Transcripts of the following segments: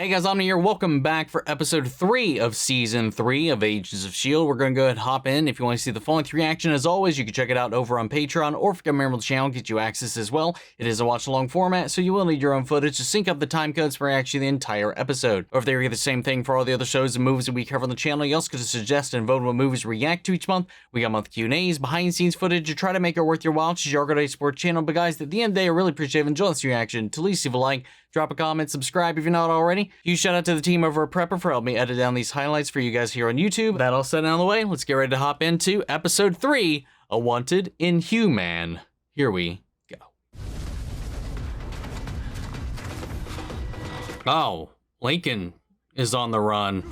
Hey guys, I'm here. Welcome back for episode 3 of season 3 of Agents of S.H.I.E.L.D. We're going to go ahead and hop in. If you want to see the full-length reaction, as always, you can check it out over on Patreon, or if you become a member of the channel, get you access as well. It is a watch-along format, so you will need your own footage to sync up the time codes for actually the entire episode. Or if they get the same thing for all the other shows and movies that we cover on the channel, you also get to suggest and vote what movies we react to each month. We got monthly Q&As, behind-the-scenes footage to try to make it worth your while. She's your good support channel. But guys, at the end of the day, I really appreciate enjoying this reaction. To least leave a like, drop a comment, subscribe if you're not already. Huge shout out to the team over at Prepper for helping me edit down these highlights for you guys here on YouTube. That all set out of the way, let's get ready to hop into episode 3, A Wanted Inhuman. Here we go. Oh, Lincoln is on the run.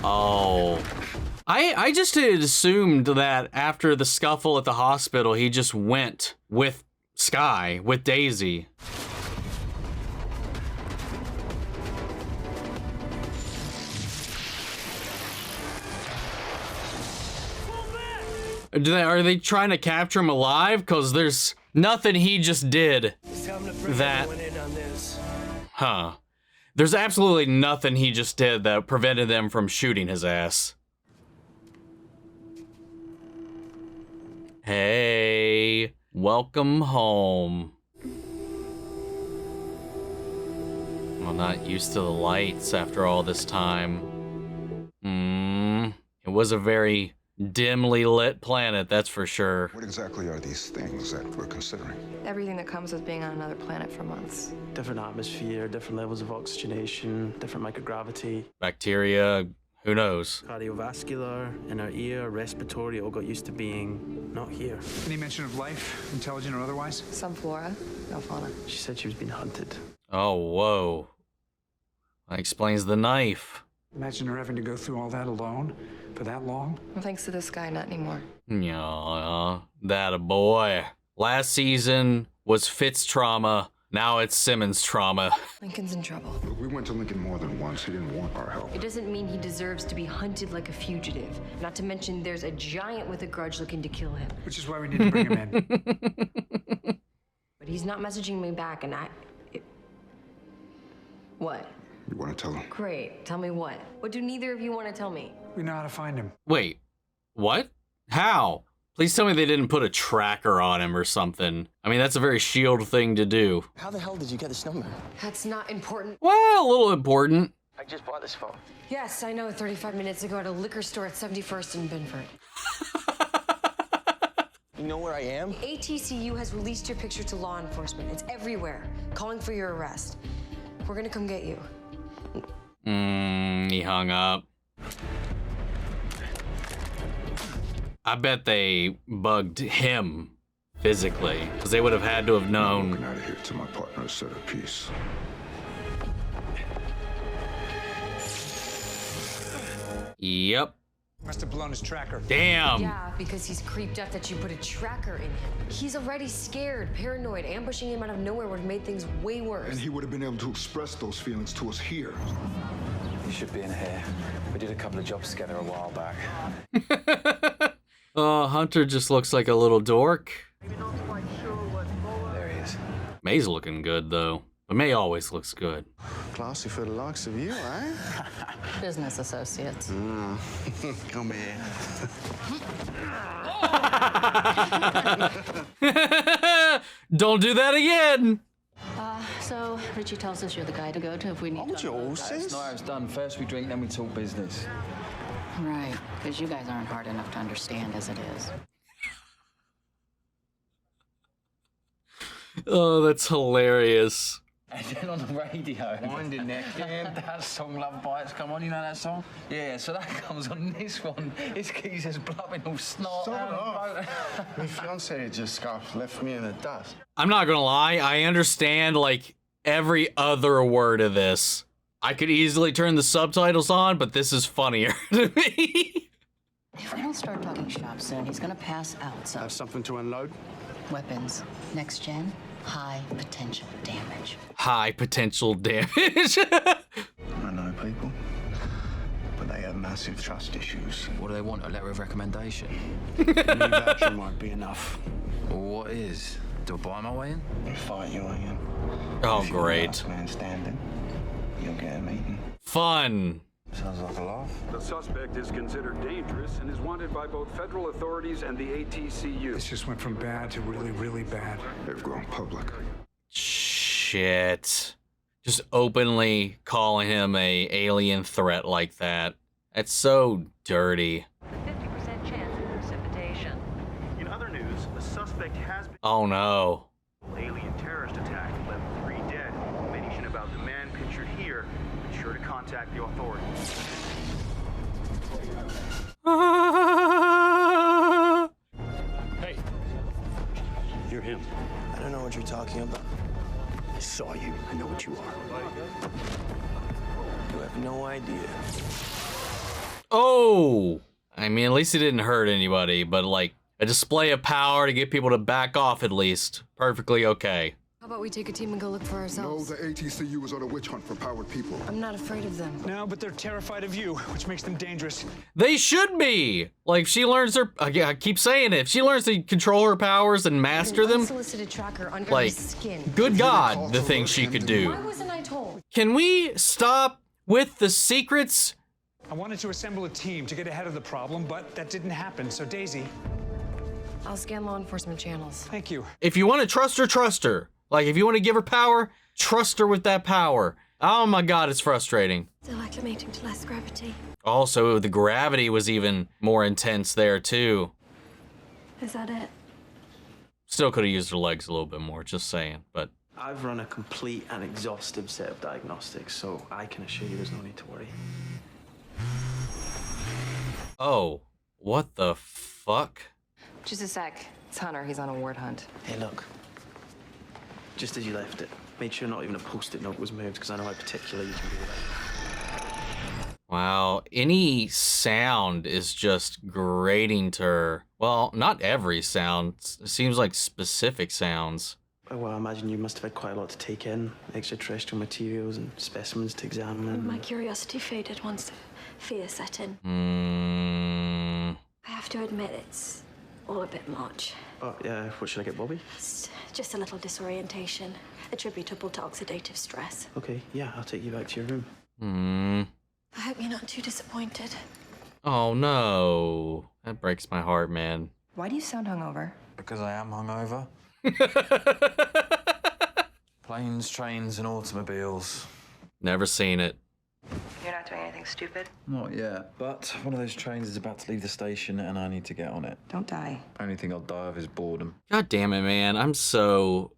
Oh. I just had assumed that after the scuffle at the hospital, he just went with Skye, with Daisy. Are they trying to capture him alive? Because there's nothing he just did that... Huh. There's absolutely nothing he just did that prevented them from shooting his ass. Hey, welcome home. I'm not used to the lights after all this time. It was a very dimly lit planet, that's for sure. What exactly are these things that we're considering? Everything that comes with being on another planet for months. Different atmosphere, different levels of oxygenation, different microgravity. Bacteria, who knows? Cardiovascular, in our ear, respiratory, all got used to being not here. Any mention of life, intelligent or otherwise? Some flora, no fauna. She said she was being hunted. Oh, whoa. That explains the knife. Imagine her having to go through all that alone for that long. Well, thanks to this guy, not anymore. Yeah, that a boy. Last season was Fitz trauma. Now it's Simmons trauma. Lincoln's in trouble. Look, we went to Lincoln more than once. He didn't want our help. It doesn't mean he deserves to be hunted like a fugitive. Not to mention there's a giant with a grudge looking to kill him. Which is why we need to bring him in. But he's not messaging me back, and What? You want to tell him? Great. Tell me what? What do neither of you want to tell me? We know how to find him. Wait, what? How? Please tell me they didn't put a tracker on him or something. I mean, that's a very S.H.I.E.L.D. thing to do. How the hell did you get this number? That's not important. Well, a little important. I just bought this phone. Yes, I know, 35 minutes ago at a liquor store at 71st and Binford. You know where I am? ATCU has released your picture to law enforcement. It's everywhere, calling for your arrest. We're gonna come get you. He hung up. I bet they bugged him physically, because they would have had to have known. I'm walking out of here till my partner has said a piece. Yep. Must have blown his tracker. Damn. Yeah, because he's creeped up that you put a tracker in him. He's already scared, paranoid. Ambushing him out of nowhere would have made things way worse. And he would have been able to express those feelings to us here. You should be in here. We did a couple of jobs together a while back. Hunter just looks like a little dork. There he is. May's looking good, though. But May always looks good. Classy for the likes of you, eh? Business associates. Come here. Don't do that again! So Richie tells us you're the guy to go to if we need Hold to. your horses. That's not how it's done. First we drink, then we talk business. Right, because you guys aren't hard enough to understand as it is. Oh, that's hilarious. And then on the radio, Winding neck. that song Love Bites, come on, you know that song? Yeah, so that comes on this one. His geezer's blubbing all snot. My fiance just left me in the dust. I'm not gonna lie, I understand, like, every other word of this. I could easily turn the subtitles on, but this is funnier to me. If we don't start talking shop soon, he's gonna pass out. So Have something to unload? weapons, next gen, high potential damage. High potential damage. I know people, but they have massive trust issues. What do they want, a letter of recommendation? A new voucher might be enough. Well, what is? Do I buy my way in? We fight you, Iain. Oh, If you're the great. last man standing, get a meeting. Fun. Sounds like a laugh. The suspect is considered dangerous and is wanted by both federal authorities and the ATCU. This just went from bad to really, really bad. They've grown public. Shit. Just openly calling him a alien threat like that. That's so dirty. 50% chance of precipitation. In other news, a suspect has been Oh no. alien terrorist attack left 3 dead. Information about the man pictured here. Be sure to contact the authorities. Hey, you're him. I don't know what you're talking about. I saw you. I know what you are. You have no idea. Oh! I mean, at least he didn't hurt anybody, but like a display of power to get people to back off at least. Perfectly okay. How about we take a team and go look for No, ourselves? the ATCU is on a witch hunt for powered people. I'm not afraid of them. No, but they're terrified of you, which makes them dangerous. They should be! Like, if she learns her, I keep saying it, if she learns to control her powers and master them, Unsolicited tracker under like, his skin. good God, the things she could do. Why wasn't I told? Can we stop with the secrets? I wanted to assemble a team to get ahead of the problem, but that didn't happen. So Daisy, I'll scan law enforcement channels. thank you. If you want to trust her, trust her. Like, if you want to give her power, trust her with that power. Oh my God, it's frustrating. Still acclimating to less gravity. Also, the gravity was even more intense there, too. Is that it? Still could have used her legs a little bit more, just saying, but... I've run a complete and exhaustive set of diagnostics, so I can assure you there's no need to worry. Oh, what the fuck? Just a sec. It's Hunter. He's on a ward hunt. Hey, look. Just as you left it, made sure not even a post-it note was moved, because I know how particular you can be with that. Wow, any sound is just grating to her. Well, not every sound. It seems like specific sounds. Well, I imagine you must have had quite a lot to take in. Extraterrestrial materials and specimens to examine. My curiosity faded once fear set in. I have to admit it's all a bit much. Oh, yeah, what should I get, Bobbi? It's just a little disorientation, attributable to oxidative stress. Okay, yeah, I'll take you back to your room. I hope you're not too disappointed. Oh no, that breaks my heart, man. Why do you sound hungover? Because I am hungover. Planes, trains, and automobiles. Never seen it. You're not doing anything stupid? Not yet. But one of those trains is about to leave the station and I need to get on it. Don't die. Only thing I'll die of is boredom. God damn it, man. I'm so...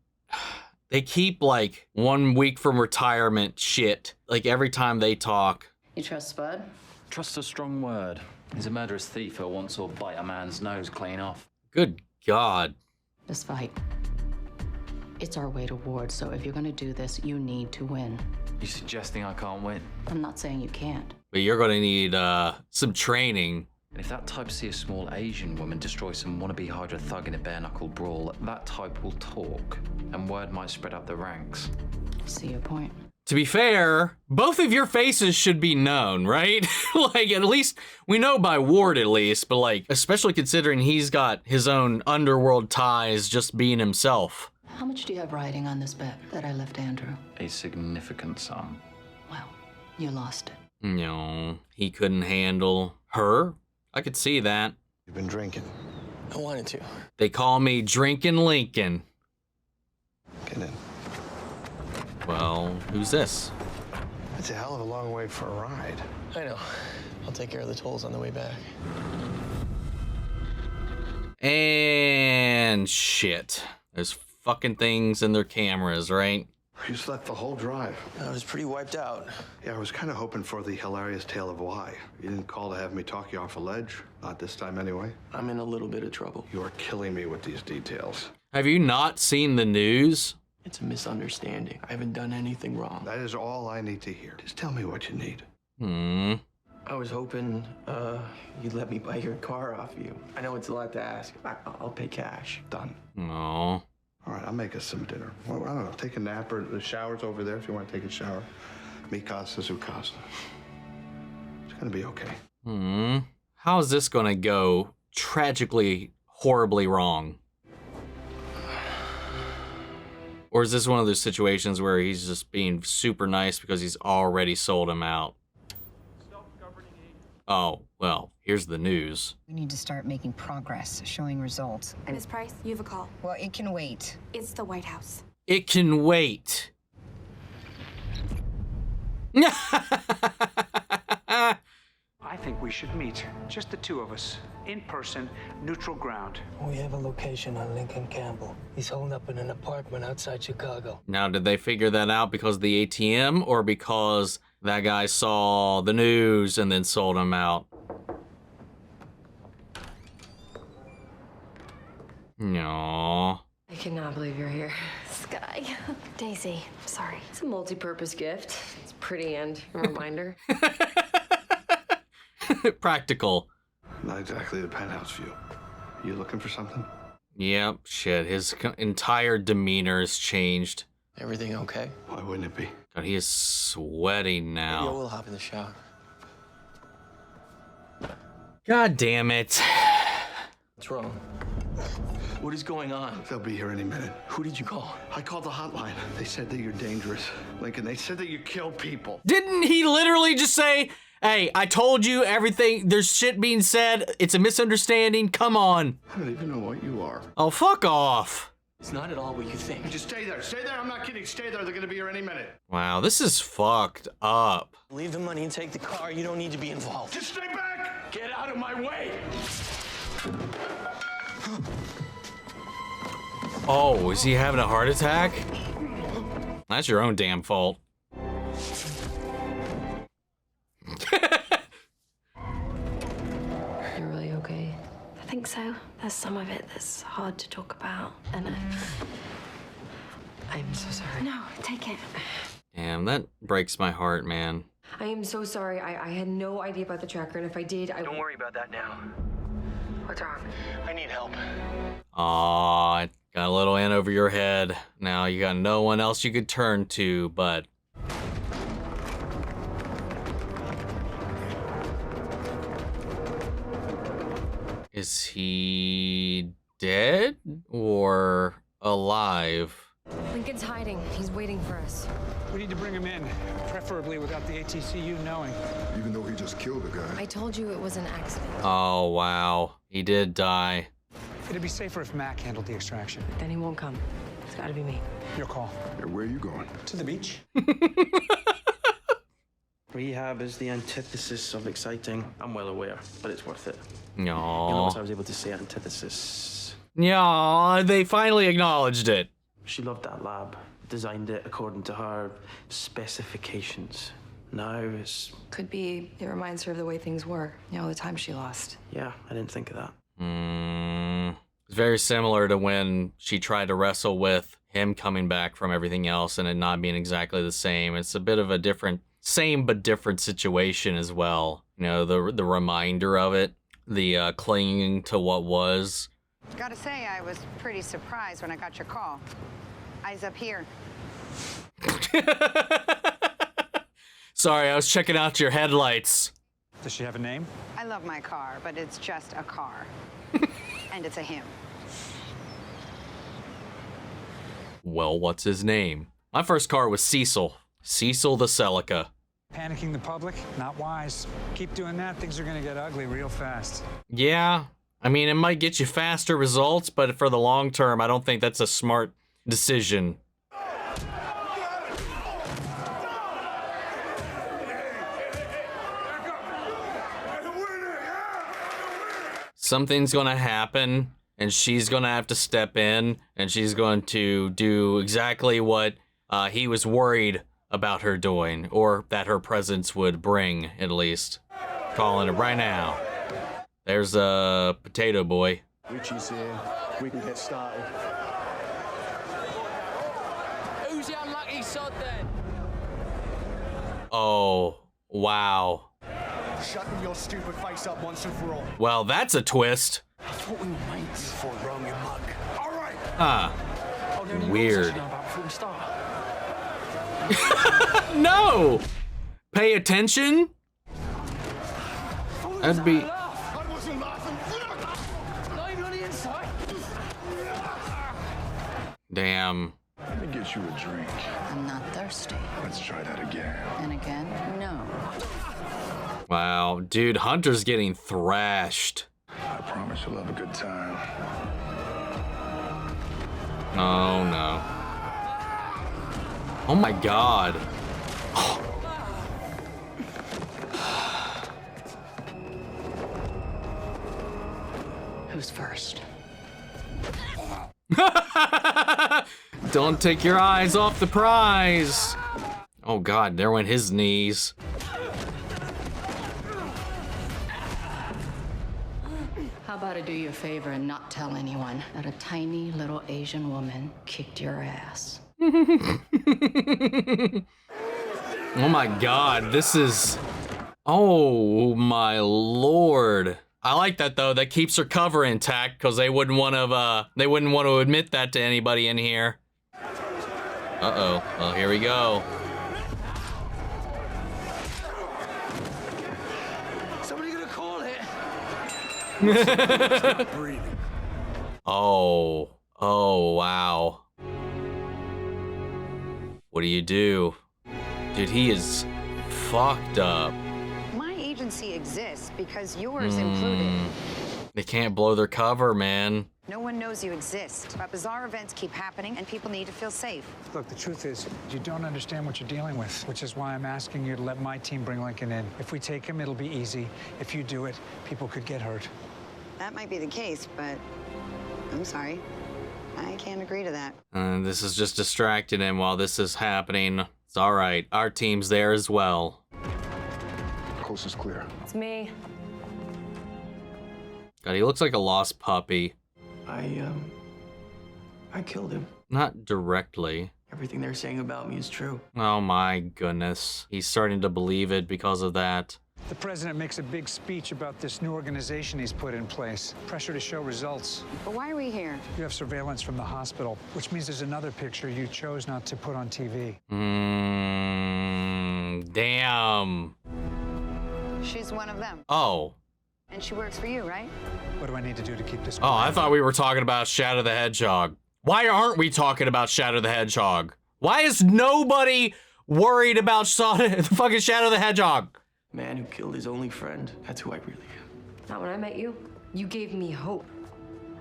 They keep, like, 1 week from retirement shit. Like, every time they talk. You trust Spud? Trust's a strong word. He's a murderous thief who'll once or bite a man's nose clean off. Good God. This fight. It's our way to ward, so if you're gonna do this, you need to win. You suggesting I can't win? I'm not saying you can't. But you're gonna need, some training. And if that type see a small Asian woman destroy some wannabe Hydra thug in a bare-knuckle brawl, that type will talk, and word might spread up the ranks. See your point. To be fair, both of your faces should be known, right? Like, at least, we know by Ward at least, but like, especially considering he's got his own underworld ties just being himself. How much do you have riding on this bet that I left Andrew? A significant sum. Well, you lost it. No, he couldn't handle her. I could see that. You've been drinking. I wanted to. They call me Drinkin' Lincoln. Get in. Well, who's this? It's a hell of a long way for a ride. I know. I'll take care of the tolls on the way back. And shit. There's fucking things in their cameras, right? You slept the whole drive. I was pretty wiped out. Yeah, I was kind of hoping for the hilarious tale of why. You didn't call to have me talk you off a ledge. Not this time anyway. I'm in a little bit of trouble. You are killing me with these details. Have you not seen the news? It's a misunderstanding. I haven't done anything wrong. That is all I need to hear. Just tell me what you need. I was hoping you'd let me buy your car off you. I know it's a lot to ask. I'll pay cash. Done. No. All right, I'll make us some dinner. Well, I don't know, take a nap or the shower's over there if you want to take a shower. Mi casa, su casa. It's gonna be okay. How is this gonna go tragically, horribly wrong? Or is this one of those situations where he's just being super nice because he's already sold him out? Oh, well, here's the news. We need to start making progress, showing results. Miss Price, you have a call. Well, it can wait. It's the White House. It can wait. I think we should meet, just the two of us, in person, neutral ground. We have a location on Lincoln Campbell. He's holed up in an apartment outside Chicago. Now, did they figure that out because of the ATM or because that guy saw the news and then sold him out? No. I cannot believe you're here. Skye. Daisy, sorry. It's a multi-purpose gift. It's pretty and a reminder. Practical. Not exactly the penthouse view. You looking for something? Yep, shit. His entire demeanor has changed. Everything okay? Why wouldn't it be? God, he is sweating now. Maybe I will hop in the shower. God damn it. What's wrong? What is going on? They'll be here any minute. Who did you call? I called the hotline. They said that you're dangerous. Lincoln, they said that you killed people. Didn't he literally just say, hey, I told you everything, there's shit being said, it's a misunderstanding, come on. I don't even know what you are. Oh, fuck off. It's not at all what you think. Just stay there. Stay there. I'm not kidding. Stay there. They're going to be here any minute. Wow, this is fucked up. Leave the money and take the car. You don't need to be involved. Just stay back. Get out of my way. Oh, is he having a heart attack? That's your own damn fault. You're really okay? I think so. There's some of it that's hard to talk about. And I'm so sorry. No, take it. Damn, that breaks my heart, man. I am so sorry. I had no idea about the tracker, and if I did, I... Don't worry about that now. What's wrong? I need help. Aw, it got a little in over your head. Now you got no one else you could turn to, but... Is he dead or alive? Lincoln's hiding. He's waiting for us. We need to bring him in, preferably without the ATCU knowing. Even though he just killed a guy. I told you it was an accident. Oh, wow. He did die. It'd be safer if Mack handled the extraction. Then he won't come. It's gotta be me. Your call. Hey, where are you going? To the beach. Rehab is the antithesis of exciting. I'm well aware, but it's worth it. No. You notice I was able to say antithesis. Yeah, they finally acknowledged it. She loved that lab, designed it according to her specifications. Now it's... Could be it reminds her of the way things were, you know, the time she lost. Yeah, I didn't think of that. It's very similar to when she tried to wrestle with him coming back from everything else and it not being exactly the same. It's a bit of a different, same but different situation as well. You know, the reminder of it, the clinging to what was. Gotta say, I was pretty surprised when I got your call. Eyes up here. Sorry, I was checking out your headlights. Does she have a name? I love my car, but it's just a car. And it's a him. Well, what's his name? My first car was Cecil. Cecil the Celica. Panicking the public? Not wise. Keep doing that, things are gonna get ugly real fast. Yeah, I mean, it might get you faster results, but for the long term, I don't think that's a smart decision. Something's gonna happen, and she's gonna have to step in, and she's going to do exactly what he was worried about her doing, or that her presence would bring, at least. Calling it right now. There's a potato boy. Richie's here. We can get started. Who's the unlucky sod then? Oh, wow. Shutting your stupid face up once and for all. Well, that's a twist. I thought we were mates. You thought wrong, you mug. All right. Huh. Oh, Weird. Before we start. No! Pay attention? That'd be... I wasn't laughing. Not even on the inside. Damn. Let me get get you a drink. I'm not thirsty. Let's try that again. And again, no. Wow, dude, Hunter's getting thrashed. I promise you'll have a good time. Oh no. Oh my god. Who's first? Don't take your eyes off the prize. Oh god, there went his knees. How about I do you a favor and not tell anyone that a tiny little Asian woman kicked your ass? Oh my god, this is... Oh my lord. I like that though. That keeps her cover intact because they wouldn't want to admit that to anybody in here. Uh-oh. Well, here we go. Somebody gonna call it? Oh. Oh, wow. What do you do? Dude, he is fucked up. My agency exists because yours included. They can't blow their cover, man. No one knows you exist, but bizarre events keep happening and people need to feel safe. Look, the truth is, you don't understand what you're dealing with, which is why I'm asking you to let my team bring Lincoln in. If we take him, it'll be easy. If you do it, people could get hurt. That might be the case, but I'm sorry. I can't agree to that. This is just distracting him while this is happening. It's all right. Our team's there as well. Coast is clear. It's me. God, he looks like a lost puppy. I killed him. Not directly. Everything they're saying about me is true. Oh my goodness. He's starting to believe it because of that. The president makes a big speech about this new organization he's put in place. Pressure to show results. But why are we here? You have surveillance from the hospital, which means there's another picture you chose not to put on TV. Damn. She's one of them. Oh. And she works for you, right? What do I need to do to keep this? Oh, I thought we were talking about Shadow the Hedgehog. Why aren't we talking about Shadow the Hedgehog? Why is nobody worried about the fucking Shadow the Hedgehog? Man who killed his only friend. That's who I really am. Not when I met you. You gave me hope.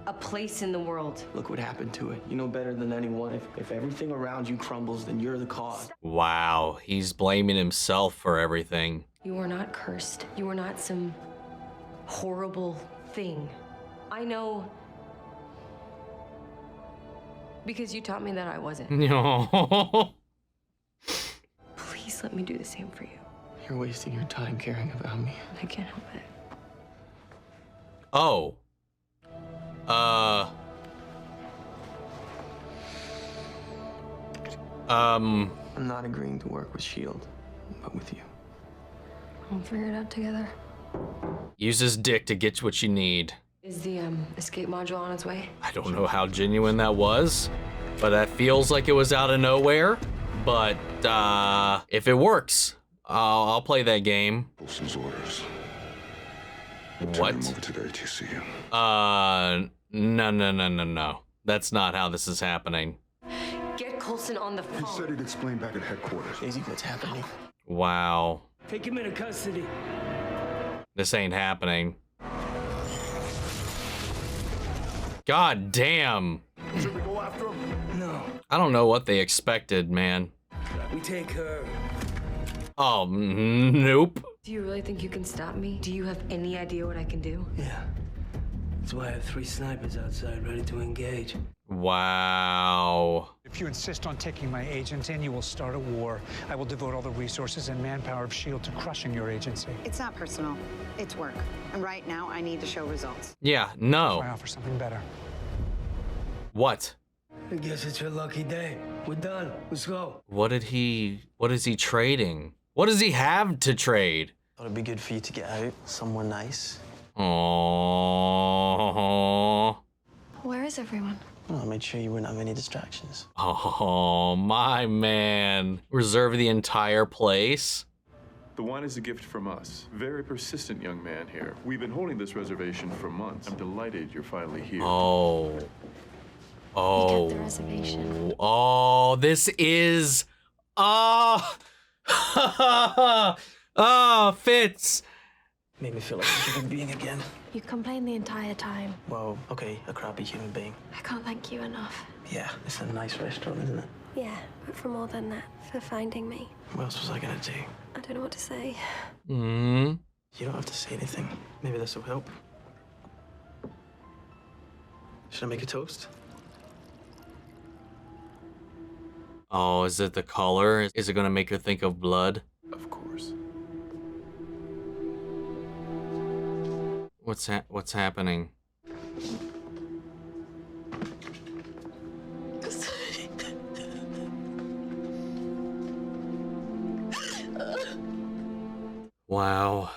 A place in the world. Look what happened to it. You know better than anyone. If everything around you crumbles, then you're the cause. Wow, he's blaming himself for everything. You are not cursed. You are not some horrible thing. I know because you taught me that I wasn't. No. Please let me do the same for you. You're wasting your time caring about me. I can't help it. Oh. I'm not agreeing to work with S.H.I.E.L.D, but with you. We'll figure it out together. Use his dick to get what you need. Is the escape module on its way? I don't know how genuine that was, but that feels like it was out of nowhere. But if it works, I'll play that game. Coulson's orders. What? Turn him over to the ATCU. No. That's not how this is happening. Get Coulson on the phone. He said he'd explain back at headquarters. Daisy, what's happening? Wow. Take him into custody. This ain't happening. God damn. Should we go after him? No. I don't know what they expected, man. We take her. Oh, nope. Do you really think you can stop me? Do you have any idea what I can do? Yeah. That's why I have 3 snipers outside ready to engage. Wow. If you insist on taking my agent in, you will start a war. I will devote all the resources and manpower of S.H.I.E.L.D. to crushing your agency. It's not personal. It's work. And right now, I need to show results. Yeah, no. I offer something better. What? I guess it's your lucky day. We're done. Let's go. What is he trading? What does he have to trade? Thought it'd be good for you to get out somewhere nice. Oh. Where is everyone? Well, I made sure you wouldn't have any distractions. Oh, my man. Reserve the entire place? The wine is a gift from us. Very persistent young man here. We've been holding this reservation for months. I'm delighted you're finally here. Oh. Oh. We kept the reservation. Oh, this is... Oh. Oh, Fitz. Made me feel like a human being again. You complained the entire time. Well, okay, a crappy human being. I can't thank you enough. Yeah, it's a nice restaurant, isn't it? Yeah, but for more than that, for finding me. What else was I gonna do? I don't know what to say. Mm. You don't have to say anything. Maybe this will help. Should I make a toast? Oh, is it the color? Is it gonna make her think of blood? Of course. What's happening? Wow.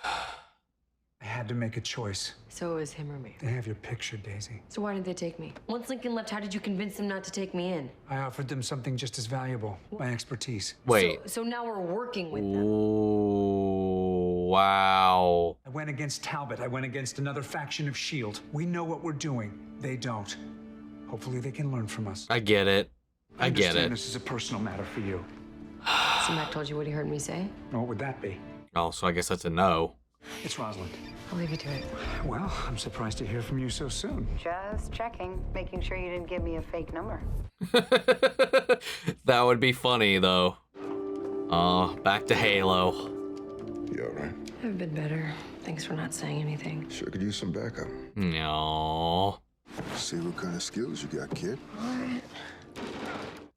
I had to make a choice. So it was him or me. They have your picture, Daisy. So why didn't they take me? Once Lincoln left, how did you convince them not to take me in? I offered them something just as valuable, my expertise. Wait. So now we're working with them. Ooh, wow. I went against Talbot. I went against another faction of S.H.I.E.L.D. We know what we're doing. They don't. Hopefully they can learn from us. I get it. I get understand it. This is a personal matter for you. So Mack told you what he heard me say? What would that be? Oh, so I guess that's a no. It's Rosalind. I'll leave you to it. Well, I'm surprised to hear from you so soon. Just checking, making sure you didn't give me a fake number. That would be funny, though. Back to Halo. You all right? I've been better. Thanks for not saying anything. Sure could use some backup. No. See what kind of skills you got, kid. What?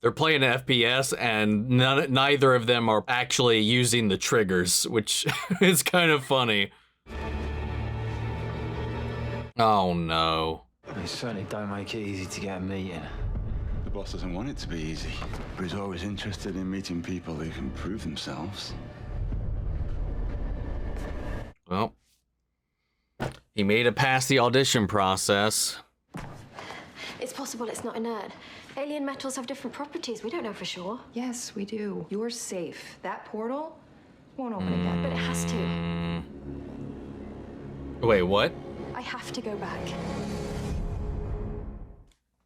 They're playing FPS, and neither of them are actually using the triggers, which is kind of funny. Oh, no. They certainly don't make it easy to get a meeting. The boss doesn't want it to be easy, but he's always interested in meeting people who can prove themselves. Well, he made it past the audition process. It's possible it's not inert. Alien metals have different properties. We don't know for sure. Yes, we do. You're safe. That portal won't open again. But it has to. Wait, what? I have to go back.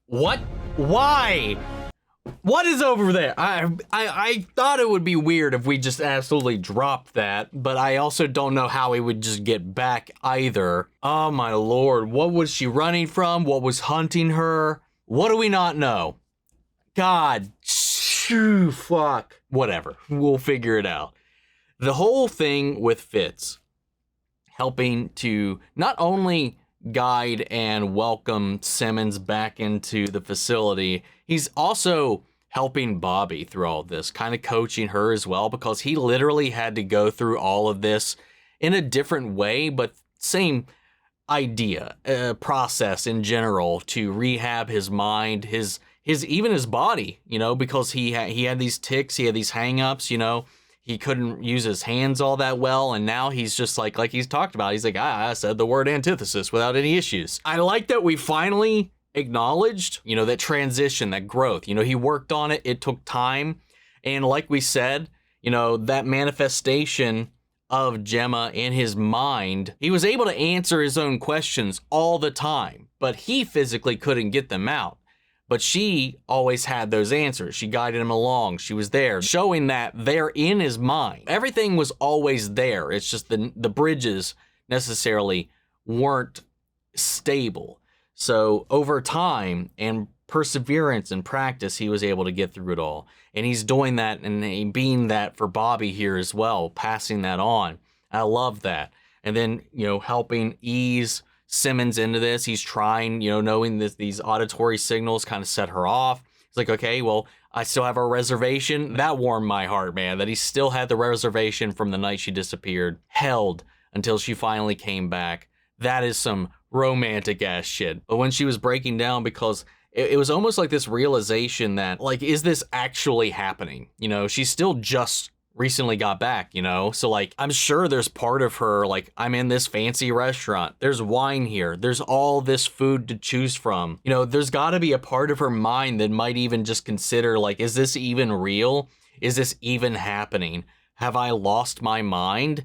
What? Why? What is over there? I thought it would be weird if we just absolutely dropped that, but I also don't know how we would just get back either. Oh my lord, what was she running from? What was hunting her? What do we not know? God, shoo, fuck. Whatever, we'll figure it out. The whole thing with Fitz helping to not only guide and welcome Simmons back into the facility, he's also helping Bobbi through all this, kind of coaching her as well, because he literally had to go through all of this in a different way, but same idea, process in general to rehab his mind, his even his body, you know, because he had these tics, he had these hang-ups, you know, he couldn't use his hands all that well, and now he's just like he's talked about, he's like, I said the word antithesis without any issues. I like that we finally acknowledged, you know, that transition, that growth, you know, he worked on it, it took time, and like we said, you know, that manifestation of Jemma in his mind, he was able to answer his own questions all the time, but he physically couldn't get them out. But she always had those answers. She guided him along. She was there, showing that they're in his mind. Everything was always there. It's just the bridges necessarily weren't stable. So over time and perseverance and practice, he was able to get through it all. And he's doing that and being that for Bobbi here as well, passing that on. I love that. And then, you know, helping ease Simmons into this. He's trying, you know, knowing that these auditory signals kind of set her off. He's like, okay, well, I still have a reservation. That warmed my heart, man, that he still had the reservation from the night she disappeared, held until she finally came back. That is some romantic ass shit. But when she was breaking down, because it was almost like this realization that, like, is this actually happening? You know, she still just recently got back, you know? So, like, I'm sure there's part of her, like, I'm in this fancy restaurant. There's wine here. There's all this food to choose from. You know, there's got to be a part of her mind that might even just consider, like, is this even real? Is this even happening? Have I lost my mind?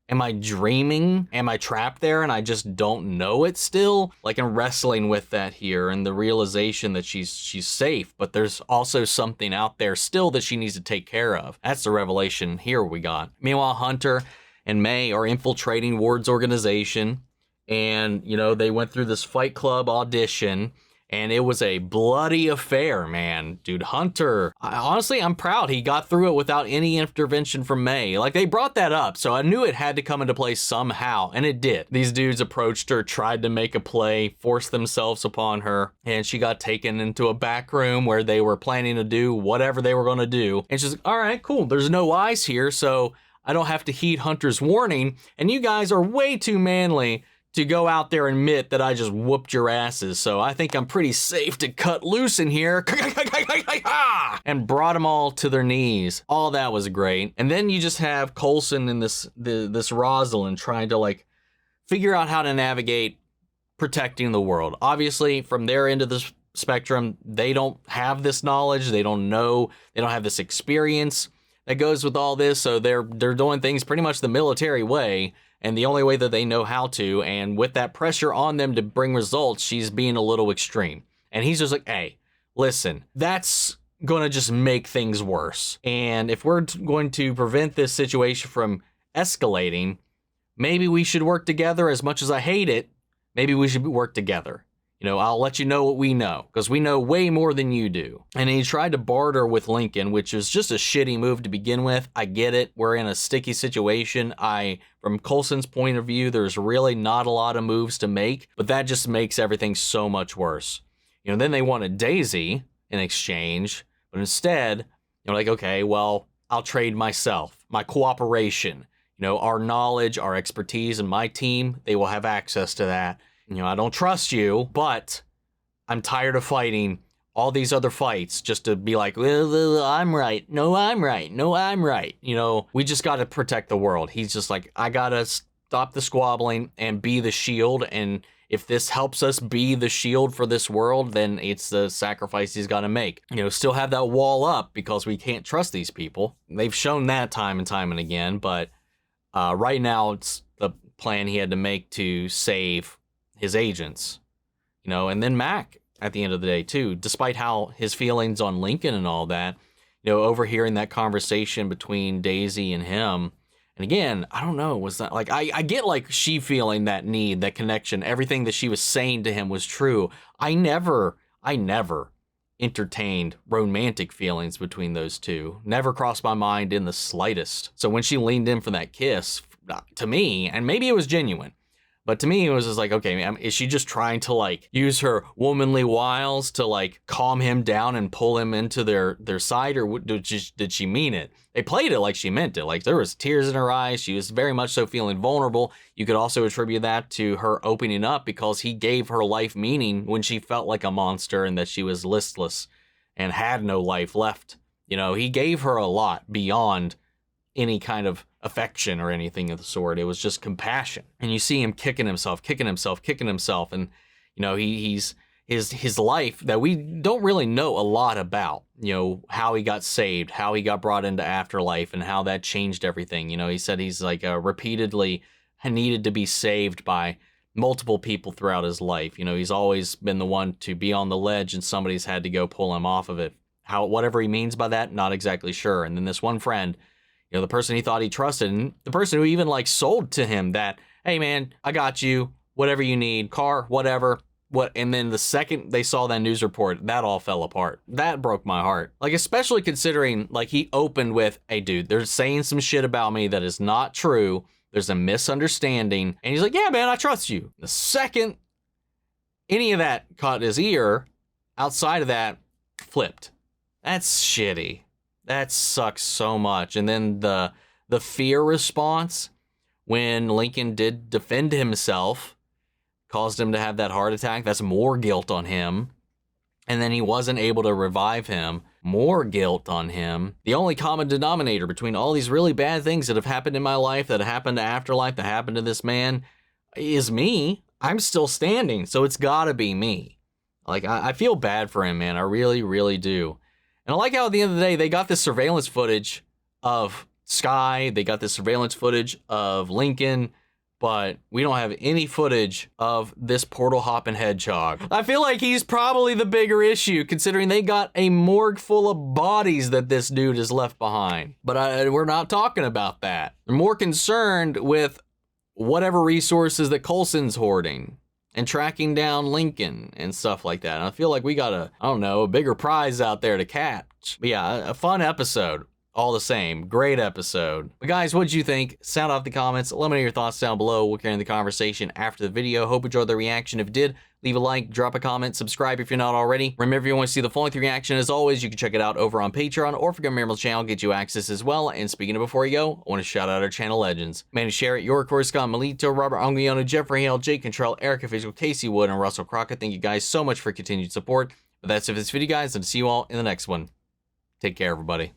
Am I dreaming? Am I trapped there and I just don't know it still? Like, I'm wrestling with that here and the realization that she's safe, but there's also something out there still that she needs to take care of. That's the revelation here we got. Meanwhile, Hunter and May are infiltrating Ward's organization, and, you know, they went through this Fight Club audition, and it was a bloody affair, man. Dude, Hunter, honestly, I'm proud he got through it without any intervention from May. Like, they brought that up, so I knew it had to come into play somehow, and it did. These dudes approached her, tried to make a play, forced themselves upon her, and she got taken into a back room where they were planning to do whatever they were going to do. And she's like, all right, cool, there's no eyes here, so I don't have to heed Hunter's warning, and you guys are way too manly to go out there and admit that I just whooped your asses, so I think I'm pretty safe to cut loose in here. And brought them all to their knees. All that was great. And then you just have Coulson and this Rosalind trying to, like, figure out how to navigate protecting the world. Obviously, from their end of the spectrum, they don't have this knowledge. They don't know. They don't have this experience that goes with all this, so they're doing things pretty much the military way, and the only way that they know how to, and with that pressure on them to bring results, she's being a little extreme. And he's just like, hey, listen, that's gonna just make things worse. And if we're going to prevent this situation from escalating, maybe we should work together. As much as I hate it, maybe we should work together. You know, I'll let you know what we know, because we know way more than you do. And he tried to barter with Lincoln, which is just a shitty move to begin with. I get it. We're in a sticky situation. From Coulson's point of view, there's really not a lot of moves to make, but that just makes everything so much worse. You know, then they wanted Daisy in exchange, but instead, you're like, okay, well, I'll trade myself, my cooperation, you know, our knowledge, our expertise, and my team, they will have access to that. You know, I don't trust you, but I'm tired of fighting all these other fights just to be like, well, I'm right. No, I'm right. No, I'm right. You know, we just got to protect the world. He's just like, I got to stop the squabbling and be the shield. And if this helps us be the shield for this world, then it's the sacrifice he's got to make. You know, still have that wall up because we can't trust these people. They've shown that time and again, but right now it's the plan he had to make to save his agents, you know, and then Mack at the end of the day too, despite how his feelings on Lincoln and all that, you know, overhearing that conversation between Daisy and him. And again, I don't know, was that like, I get like she feeling that need, that connection, everything that she was saying to him was true. I never entertained romantic feelings between those two. Never crossed my mind in the slightest. So when she leaned in for that kiss, to me, and maybe it was genuine, but to me, it was just like, okay, man, is she just trying to like use her womanly wiles to like calm him down and pull him into their side, or did she mean it? They played it like she meant it. Like there was tears in her eyes. She was very much so feeling vulnerable. You could also attribute that to her opening up because he gave her life meaning when she felt like a monster and that she was listless and had no life left. You know, he gave her a lot beyond any kind of affection or anything of the sort. It was just compassion. And you see him kicking himself. And, you know, he's his life that we don't really know a lot about, you know, how he got saved, how he got brought into afterlife, and how that changed everything. You know, he said he's like repeatedly needed to be saved by multiple people throughout his life. You know, he's always been the one to be on the ledge and somebody's had to go pull him off of it. Whatever he means by that, not exactly sure. And then this one friend, you know, the person he thought he trusted, and the person who even like sold to him that, hey man, I got you, whatever you need, car, whatever. And then the second they saw that news report, that all fell apart. That broke my heart. Like, especially considering like he opened with, hey dude, they're saying some shit about me that is not true. There's a misunderstanding. And he's like, yeah man, I trust you. The second any of that caught his ear, outside of that, flipped. That's shitty. That sucks so much. And then the fear response when Lincoln did defend himself caused him to have that heart attack. That's more guilt on him. And then he wasn't able to revive him. More guilt on him. The only common denominator between all these really bad things that have happened in my life, that happened to Afterlife, that happened to this man, is me. I'm still standing, so it's gotta be me. Like, I feel bad for him, man. I really, really do. And I like how at the end of the day, they got this surveillance footage of Skye. They got the surveillance footage of Lincoln, but we don't have any footage of this portal hopping hedgehog. I feel like he's probably the bigger issue, considering they got a morgue full of bodies that this dude has left behind. But we're not talking about that. We're more concerned with whatever resources that Coulson's hoarding and tracking down Lincoln and stuff like that. And I feel like we got a bigger prize out there to catch. But yeah, a fun episode. All the same, great episode. But guys, what'd you think? Sound off the comments. Let me know your thoughts down below. We'll carry on the conversation after the video. Hope you enjoyed the reaction. If you did, leave a like, drop a comment, subscribe if you're not already. Remember, if you want to see the full length reaction, as always, you can check it out over on Patreon, or if you go to Miracle channel, get you access as well. And speaking of before you go, I want to shout out our channel legends. Manny Sherritt, York, Scott, Melito, Robert Anguiano, Jeffrey Hale, Jake Contrell, Erica Facial, Casey Wood, and Russell Crockett. Thank you guys so much for continued support. But that's it for this video, guys, and see you all in the next one. Take care, everybody.